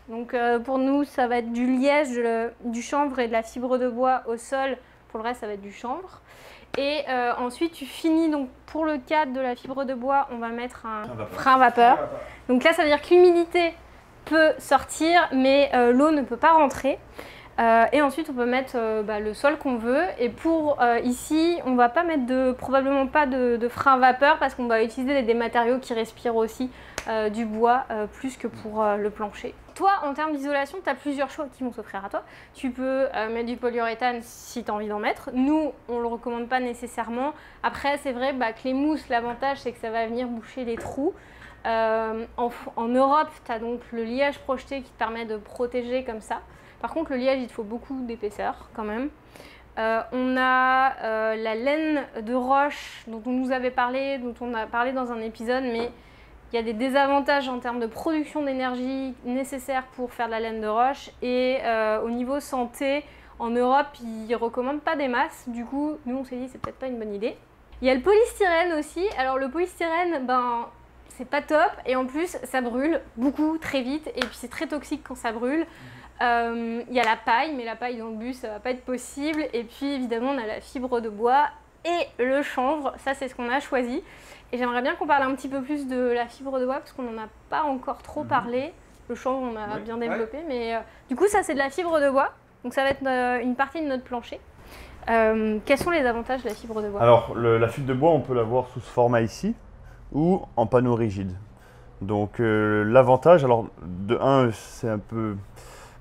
Donc pour nous, ça va être du liège, du chanvre et de la fibre de bois au sol. Pour le reste, ça va être du chanvre. Et ensuite, tu finis, donc pour le cadre de la fibre de bois, on va mettre un frein vapeur. Donc là, ça veut dire que l'humidité peut sortir, mais l'eau ne peut pas rentrer. Et ensuite, on peut mettre le sol qu'on veut. Et pour ici, on ne va pas mettre probablement pas de frein vapeur parce qu'on va utiliser des matériaux qui respirent aussi du bois plus que pour le plancher. Toi, en termes d'isolation, tu as plusieurs choix qui vont s'offrir à toi. Tu peux mettre du polyuréthane si tu as envie d'en mettre. Nous, on ne le recommande pas nécessairement. Après, c'est vrai que les mousses, l'avantage, c'est que ça va venir boucher les trous. En Europe, tu as donc le liège projeté qui te permet de protéger comme ça. Par contre, le liège, il te faut beaucoup d'épaisseur quand même. On a la laine de roche dont on nous avait parlé, dont on a parlé dans un épisode, mais il y a des désavantages en termes de production d'énergie nécessaires pour faire de la laine de roche. Et au niveau santé, en Europe, ils ne recommandent pas des masses. Du coup, nous, on s'est dit c'est peut-être pas une bonne idée. Il y a le polystyrène aussi. Alors le polystyrène, c'est pas top. Et en plus, ça brûle beaucoup, très vite. Et puis c'est très toxique quand ça brûle. Il y a la paille, mais la paille dans le bus, ça va pas être possible. Et puis évidemment, on a la fibre de bois et le chanvre. Ça, c'est ce qu'on a choisi. Et j'aimerais bien qu'on parle un petit peu plus de la fibre de bois parce qu'on n'en a pas encore trop parlé. Le chanvre, on a bien développé, mais du coup, ça, c'est de la fibre de bois. Donc ça va être une partie de notre plancher. Quels sont les avantages de la fibre de bois? Alors, la fibre de bois, on peut l'avoir sous ce format ici ou en panneau rigide. Donc l'avantage, alors de un, c'est un peu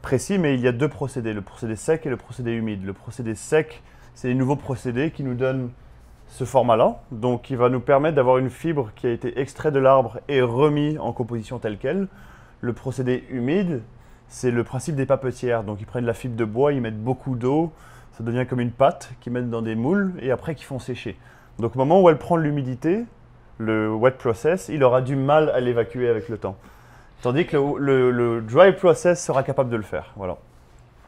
précis, mais il y a 2 procédés, le procédé sec et le procédé humide. Le procédé sec, c'est les nouveaux procédés qui nous donnent ce format-là, donc qui va nous permettre d'avoir une fibre qui a été extraite de l'arbre et remis en composition telle quelle. Le procédé humide, c'est le principe des papetières, donc ils prennent la fibre de bois, ils mettent beaucoup d'eau, ça devient comme une pâte qu'ils mettent dans des moules et après qu'ils font sécher. Donc au moment où elle prend l'humidité, le wet process, il aura du mal à l'évacuer avec le temps. Tandis que le dry process sera capable de le faire. Voilà.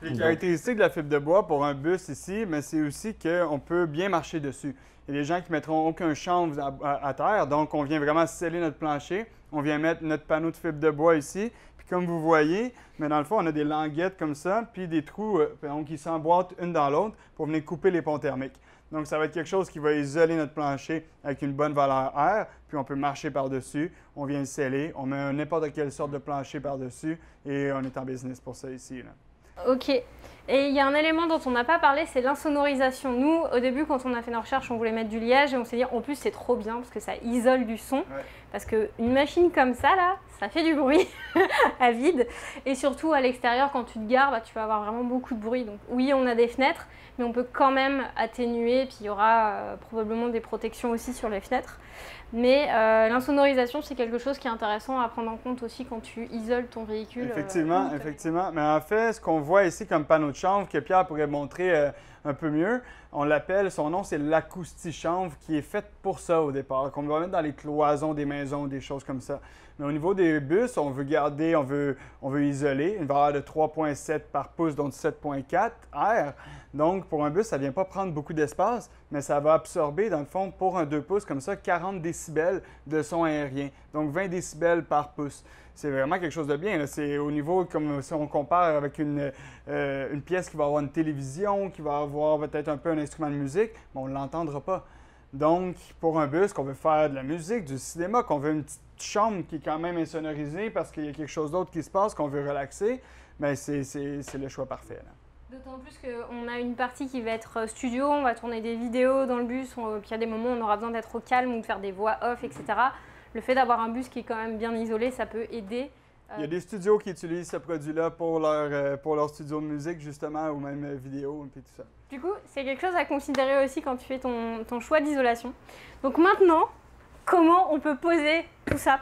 Les caractéristiques de la fibre de bois pour un bus ici, mais c'est aussi qu'on peut bien marcher dessus. Il y a des gens qui ne mettront aucun chanvre à terre, donc on vient vraiment sceller notre plancher. On vient mettre notre panneau de fibre de bois ici. Puis comme vous voyez, mais dans le fond, on a des languettes comme ça, puis des trous qui s'emboîtent une dans l'autre pour venir couper les ponts thermiques. Donc, ça va être quelque chose qui va isoler notre plancher avec une bonne valeur air, puis on peut marcher par-dessus, on vient le sceller, on met n'importe quelle sorte de plancher par-dessus et on est en business pour ça ici. Là. Ok. Et il y a un élément dont on n'a pas parlé, c'est l'insonorisation. Nous, au début, quand on a fait nos recherches, on voulait mettre du liège et on s'est dit, en plus, c'est trop bien parce que ça isole du son. Ouais. Parce qu'une machine comme ça, là, ça fait du bruit à vide. Et surtout, à l'extérieur, quand tu te gares, bah, tu vas avoir vraiment beaucoup de bruit. Donc oui, on a des fenêtres, mais on peut quand même atténuer. Puis il y aura probablement des protections aussi sur les fenêtres. Mais l'insonorisation, c'est quelque chose qui est intéressant à prendre en compte aussi quand tu isoles ton véhicule. Effectivement, effectivement. Mais en fait, ce qu'on voit ici comme panneau de chanvre, que Pierre pourrait montrer un peu mieux, on l'appelle, son nom c'est l'acoustichanvre, qui est faite pour ça au départ, qu'on va mettre dans les cloisons des maisons, des choses comme ça. Mais au niveau des bus, on veut garder, on veut isoler une valeur de 3,7 par pouce, donc 7,4 R. Donc, pour un bus, ça ne vient pas prendre beaucoup d'espace, mais ça va absorber, dans le fond, pour un 2 pouces comme ça, 40 décibels de son aérien. Donc, 20 décibels par pouce. C'est vraiment quelque chose de bien. C'est au niveau, comme si on compare avec une pièce qui va avoir une télévision, qui va avoir peut-être un peu un instrument de musique, mais on ne l'entendra pas. Donc, pour un bus, qu'on veut faire de la musique, du cinéma, qu'on veut une petite chambre qui est quand même insonorisée parce qu'il y a quelque chose d'autre qui se passe, qu'on veut relaxer, bien, c'est le choix parfait, là. D'autant plus qu'on a une partie qui va être studio, on va tourner des vidéos dans le bus, puis il y a des moments où on aura besoin d'être au calme ou de faire des voix off, etc. Le fait d'avoir un bus qui est quand même bien isolé, ça peut aider. Il y a des studios qui utilisent ce produit-là pour leur studio de musique, justement, ou même vidéo, et tout ça. Du coup, c'est quelque chose à considérer aussi quand tu fais ton choix d'isolation. Donc maintenant, comment on peut poser tout ça?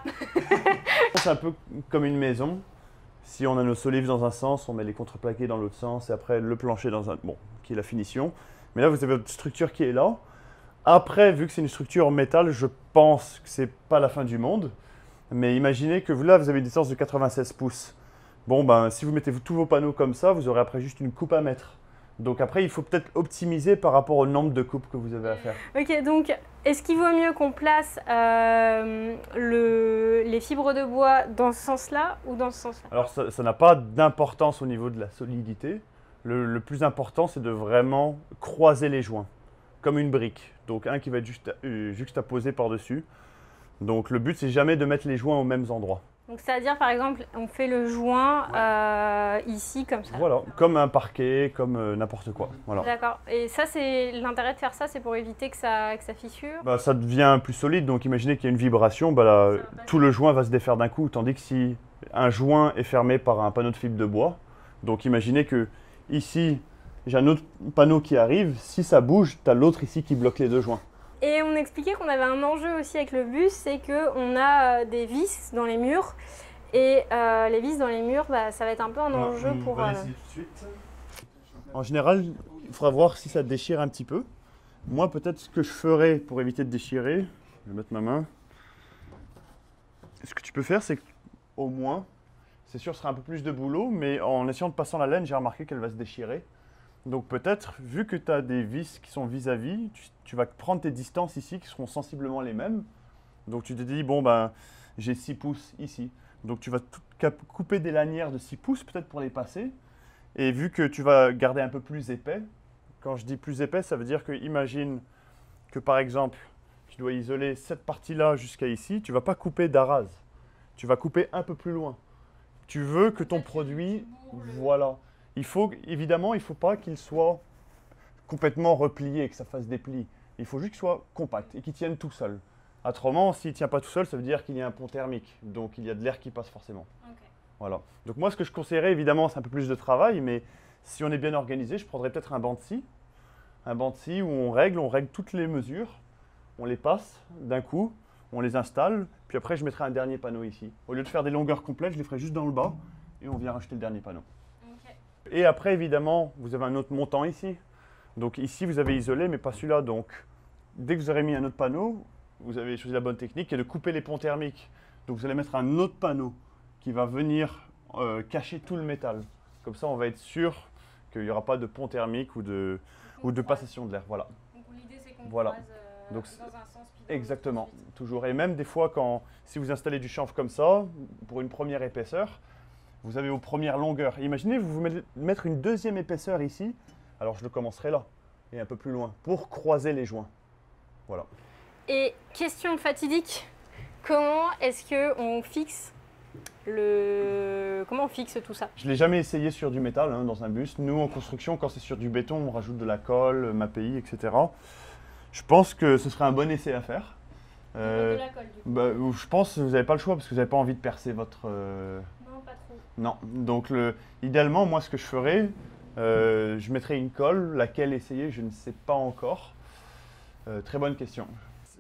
C'est un peu comme une maison. Si on a nos solives dans un sens, on met les contreplaqués dans l'autre sens et après le plancher dans un... Bon, qui est la finition. Mais là, vous avez votre structure qui est là. Après, vu que c'est une structure en métal, je pense que c'est pas la fin du monde. Mais imaginez que là, vous avez une distance de 96 pouces. Bon, ben, si vous mettez tous vos panneaux comme ça, vous aurez après juste une coupe à mettre. Donc après, il faut peut-être optimiser par rapport au nombre de coupes que vous avez à faire. Ok, donc est-ce qu'il vaut mieux qu'on place les fibres de bois dans ce sens-là ou dans ce sens-là? Alors ça n'a pas d'importance au niveau de la solidité. Le plus important, c'est de vraiment croiser les joints, comme une brique. Donc un qui va être juxtaposé par-dessus. Donc le but, c'est jamais de mettre les joints aux mêmes endroits. Donc c'est-à-dire, par exemple, on fait le joint ici, comme ça. Voilà, comme un parquet, comme n'importe quoi. Voilà. D'accord. Et ça, c'est l'intérêt de faire ça, c'est pour éviter que ça fissure. Bah, ça devient plus solide, donc imaginez qu'il y a une vibration, bah, là, tout le joint va se défaire d'un coup, tandis que si un joint est fermé par un panneau de fibre de bois, donc imaginez que ici, j'ai un autre panneau qui arrive, si ça bouge, tu as l'autre ici qui bloque les deux joints. Et on expliquait qu'on avait un enjeu aussi avec le bus, c'est qu'on a des vis dans les murs. Et les vis dans les murs, bah, ça va être un peu un enjeu pour... On va essayer tout de suite. En général, il faudra voir si ça déchire un petit peu. Moi, peut-être ce que je ferais pour éviter de déchirer, je vais mettre ma main. Ce que tu peux faire, c'est qu'au moins, c'est sûr, ce sera un peu plus de boulot, mais en essayant de passer la laine, j'ai remarqué qu'elle va se déchirer. Donc peut-être, vu que tu as des vis qui sont vis-à-vis, tu vas prendre tes distances ici qui seront sensiblement les mêmes. Donc tu te dis, bon, ben, j'ai 6 pouces ici. Donc tu vas couper des lanières de 6 pouces peut-être pour les passer. Et vu que tu vas garder un peu plus épais, quand je dis plus épais, ça veut dire que imagine que par exemple, tu dois isoler cette partie-là jusqu'à ici, tu ne vas pas couper d'arase. Tu vas couper un peu plus loin. Tu veux que ton produit, voilà. Évidemment, il ne faut pas qu'il soit complètement replié, que ça fasse des plis. Il faut juste qu'il soit compact et qu'il tienne tout seul. Autrement, s'il ne tient pas tout seul, ça veut dire qu'il y a un pont thermique. Donc, il y a de l'air qui passe forcément. Okay. Voilà. Donc, moi, ce que je conseillerais, évidemment, c'est un peu plus de travail. Mais si on est bien organisé, je prendrais peut-être un banc de scie. Un banc de scie où on règle toutes les mesures. On les passe d'un coup, on les installe. Puis après, je mettrai un dernier panneau ici. Au lieu de faire des longueurs complètes, je les ferai juste dans le bas. Et on vient rajouter le dernier panneau. Okay. Et après, évidemment, vous avez un autre montant ici. Donc ici, vous avez isolé, mais pas celui-là. Donc, dès que vous aurez mis un autre panneau, vous avez choisi la bonne technique qui est de couper les ponts thermiques. Donc vous allez mettre un autre panneau qui va venir cacher tout le métal. Comme ça, on va être sûr qu'il n'y aura pas de pont thermique ou de passation de l'air. Voilà. Donc l'idée, c'est qu'on voilà. croise donc, dans un sens. Puis exactement, toujours. Et même des fois, si vous installez du chanvre comme ça, pour une première épaisseur, vous avez vos premières longueurs. Imaginez, vous mettre une deuxième épaisseur ici. Alors je le commencerai là et un peu plus loin pour croiser les joints. Voilà. Et question fatidique, comment est-ce qu'on fixe comment on fixe tout ça? Je ne l'ai jamais essayé sur du métal dans un bus. Nous, en construction, quand c'est sur du béton, on rajoute de la colle, MAPI, etc. Je pense que ce serait un bon essai à faire. De la colle, du coup. Je pense que vous n'avez pas le choix parce que vous n'avez pas envie de percer votre... Non, pas trop. Non. Donc, idéalement, moi, ce que je ferais, je mettrais une colle. Laquelle essayer, je ne sais pas encore. Très bonne question.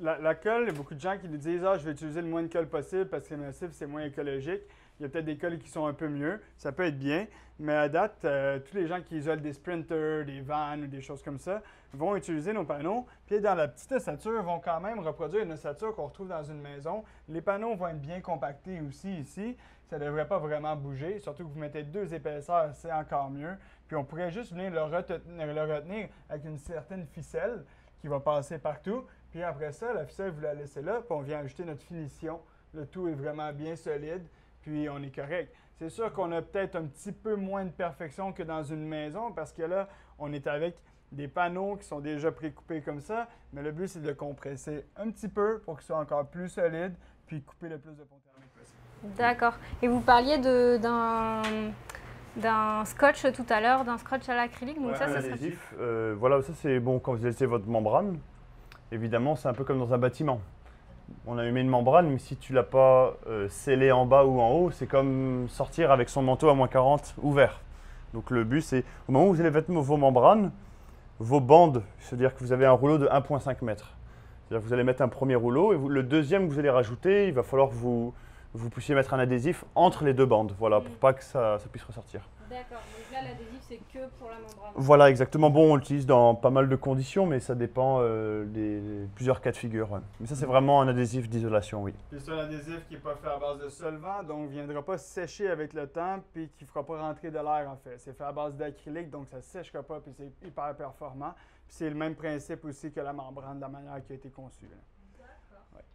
La colle, il y a beaucoup de gens qui nous disent « Ah, je vais utiliser le moins de colle possible parce que c'est massif, c'est moins écologique. » Il y a peut-être des colles qui sont un peu mieux, ça peut être bien, mais à date, tous les gens qui isolent des sprinters, des vannes ou des choses comme ça vont utiliser nos panneaux, puis dans la petite ossature, vont quand même reproduire une ossature qu'on retrouve dans une maison. Les panneaux vont être bien compactés aussi ici, ça ne devrait pas vraiment bouger, surtout que vous mettez 2 épaisseurs, c'est encore mieux. Puis on pourrait juste venir le retenir avec une certaine ficelle qui va passer partout, puis après ça, la ficelle, vous la laissez là, puis on vient ajouter notre finition. Le tout est vraiment bien solide, puis on est correct. C'est sûr qu'on a peut-être un petit peu moins de perfection que dans une maison parce que là, on est avec des panneaux qui sont déjà précoupés comme ça, mais le but, c'est de le compresser un petit peu pour qu'il soit encore plus solide, puis couper le plus de pont thermique possible. D'accord. Et vous parliez d'un scotch tout à l'heure, d'un scotch à l'acrylique, donc Ouais, ça un serait... adhésif. Voilà, ça c'est bon quand vous laissez votre membrane. Évidemment, c'est un peu comme dans un bâtiment. On a mis une membrane, mais si tu ne l'as pas scellée en bas ou en haut, c'est comme sortir avec son manteau à -40 ouvert. Donc le but, c'est au moment où vous allez mettre vos membranes, vos bandes, c'est-à-dire que vous avez un rouleau de 1,5 m. C'est-à-dire que vous allez mettre un premier rouleau et le deuxième que vous allez rajouter, il va falloir que vous puissiez mettre un adhésif entre les 2 bandes, voilà, pour pas que ça puisse ressortir. D'accord, donc là l'adhésif c'est que pour la membrane. Voilà, exactement. Bon, on l'utilise dans pas mal de conditions, mais ça dépend des plusieurs cas de figure. Ouais. Mais ça, c'est vraiment un adhésif d'isolation, oui. Puis c'est un adhésif qui n'est pas fait à base de solvant, donc il ne viendra pas sécher avec le temps, puis qui ne fera pas rentrer de l'air en fait. C'est fait à base d'acrylique, donc ça ne sèchera pas, puis c'est hyper performant. Puis c'est le même principe aussi que la membrane, de la manière qui a été conçue. Ouais.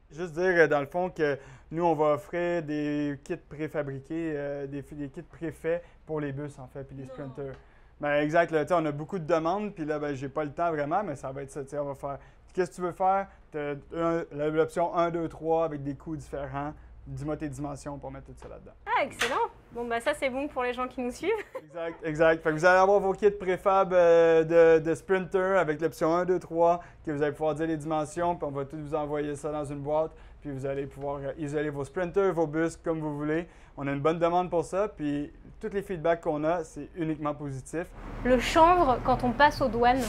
Juste dire, dans le fond, que nous, on va offrir des kits préfabriqués, des kits préfaits pour les bus, en fait, puis les sprinters. Ben, exact, là, on a beaucoup de demandes, puis là, ben, j'ai pas le temps vraiment, mais ça va être ça, on va faire. Qu'est-ce que tu veux faire? Tu as l'option 1, 2, 3 avec des coûts différents. Dis-moi tes dimensions pour mettre tout ça là-dedans. Ah, excellent! Bon, bah ça, c'est bon pour les gens qui nous suivent. Exact, exact. Fait que vous allez avoir vos kits préfab de Sprinter avec l'option 1, 2, 3, que vous allez pouvoir dire les dimensions, puis on va tout vous envoyer ça dans une boîte, puis vous allez pouvoir isoler vos Sprinters, vos bus, comme vous voulez. On a une bonne demande pour ça, puis tous les feedbacks qu'on a, c'est uniquement positif. Le chanvre, quand on passe aux douanes?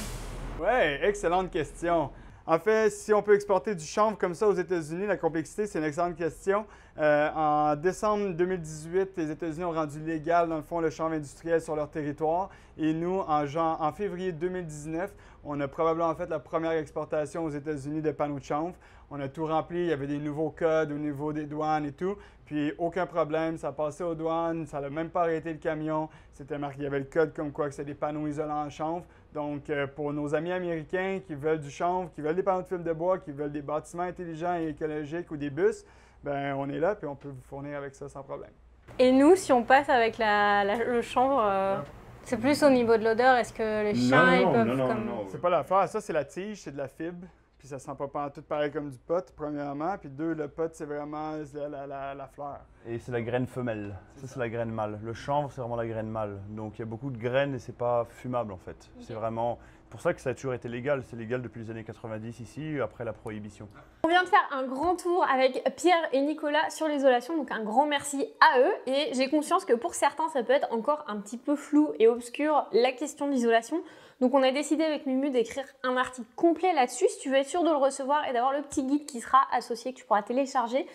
Ouais, excellente question. En fait, si on peut exporter du chanvre comme ça aux États-Unis, la complexité, c'est une excellente question. En décembre 2018, les États-Unis ont rendu légal, dans le fond, le chanvre industriel sur leur territoire. Et nous, en février 2019, on a probablement fait la première exportation aux États-Unis de panneaux de chanvre. On a tout rempli, il y avait des nouveaux codes au niveau des douanes et tout. Puis aucun problème, ça passait aux douanes, ça n'a même pas arrêté le camion. C'était marqué, il y avait le code comme quoi que c'est des panneaux isolants en chanvre. Donc, pour nos amis américains qui veulent du chanvre, qui veulent des panneaux de fil de bois, qui veulent des bâtiments intelligents et écologiques ou des bus, ben on est là puis on peut vous fournir avec ça sans problème. Et nous, si on passe avec le chanvre, c'est plus au niveau de l'odeur, est-ce que les chiens ils peuvent non. C'est pas l'affaire, ça c'est la tige, c'est de la fibre. Puis ça sent pas tout pareil comme du pot, premièrement. Puis deux, le pot, c'est vraiment la fleur. Et c'est la graine femelle. Ça, c'est la graine mâle. Le chanvre, c'est vraiment la graine mâle. Donc, il y a beaucoup de graines et c'est pas fumable, en fait. C'est vraiment pour ça que ça a toujours été légal. C'est légal depuis les années 90 ici, après la prohibition. On vient de faire un grand tour avec Pierre et Nicolas sur l'isolation. Donc, un grand merci à eux. Et j'ai conscience que pour certains, ça peut être encore un petit peu flou et obscur, la question de l'isolation. Donc on a décidé avec Mumu d'écrire un article complet là-dessus. Si tu veux être sûr de le recevoir et d'avoir le petit guide qui sera associé, que tu pourras télécharger,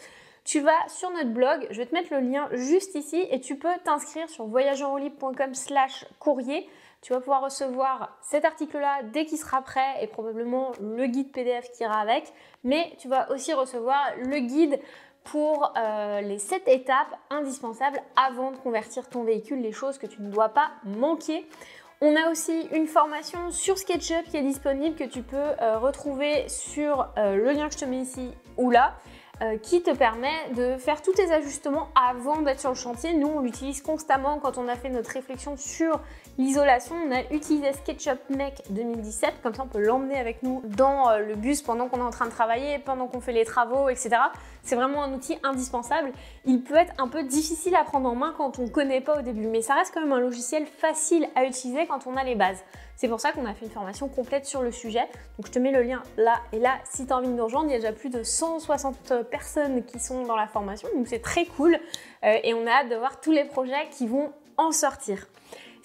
tu vas sur notre blog, je vais te mettre le lien juste ici et tu peux t'inscrire sur voyagesenroute.com/courrier. Tu vas pouvoir recevoir cet article-là dès qu'il sera prêt et probablement le guide PDF qui ira avec. Mais tu vas aussi recevoir le guide pour les 7 étapes indispensables avant de convertir ton véhicule, les choses que tu ne dois pas manquer. On a aussi une formation sur SketchUp qui est disponible, que tu peux retrouver sur le lien que je te mets ici ou là, qui te permet de faire tous tes ajustements avant d'être sur le chantier. Nous, on l'utilise constamment quand on a fait notre réflexion sur l'isolation, on a utilisé SketchUp Make 2017, comme ça on peut l'emmener avec nous dans le bus pendant qu'on est en train de travailler, pendant qu'on fait les travaux, etc. C'est vraiment un outil indispensable. Il peut être un peu difficile à prendre en main quand on ne connaît pas au début, mais ça reste quand même un logiciel facile à utiliser quand on a les bases. C'est pour ça qu'on a fait une formation complète sur le sujet. Donc je te mets le lien là et là si tu as envie de nous rejoindre. Il y a déjà plus de 160 personnes qui sont dans la formation, donc c'est très cool et on a hâte de voir tous les projets qui vont en sortir.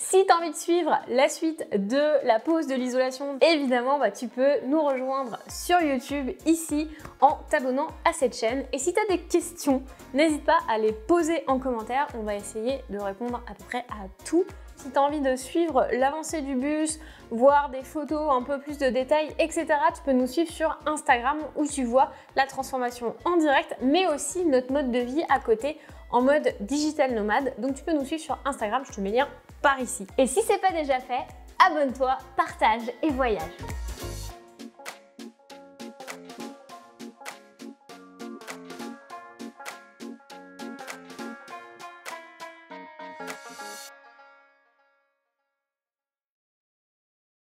Si tu as envie de suivre la suite de la pause de l'isolation, évidemment, tu peux nous rejoindre sur YouTube ici en t'abonnant à cette chaîne. Et si tu as des questions, n'hésite pas à les poser en commentaire. On va essayer de répondre à peu près à tout. Si tu as envie de suivre l'avancée du bus, voir des photos, un peu plus de détails, etc., tu peux nous suivre sur Instagram où tu vois la transformation en direct, mais aussi notre mode de vie à côté en mode digital nomade. Donc tu peux nous suivre sur Instagram, je te mets le lien par ici. Et si ce n'est pas déjà fait, abonne-toi, partage et voyage.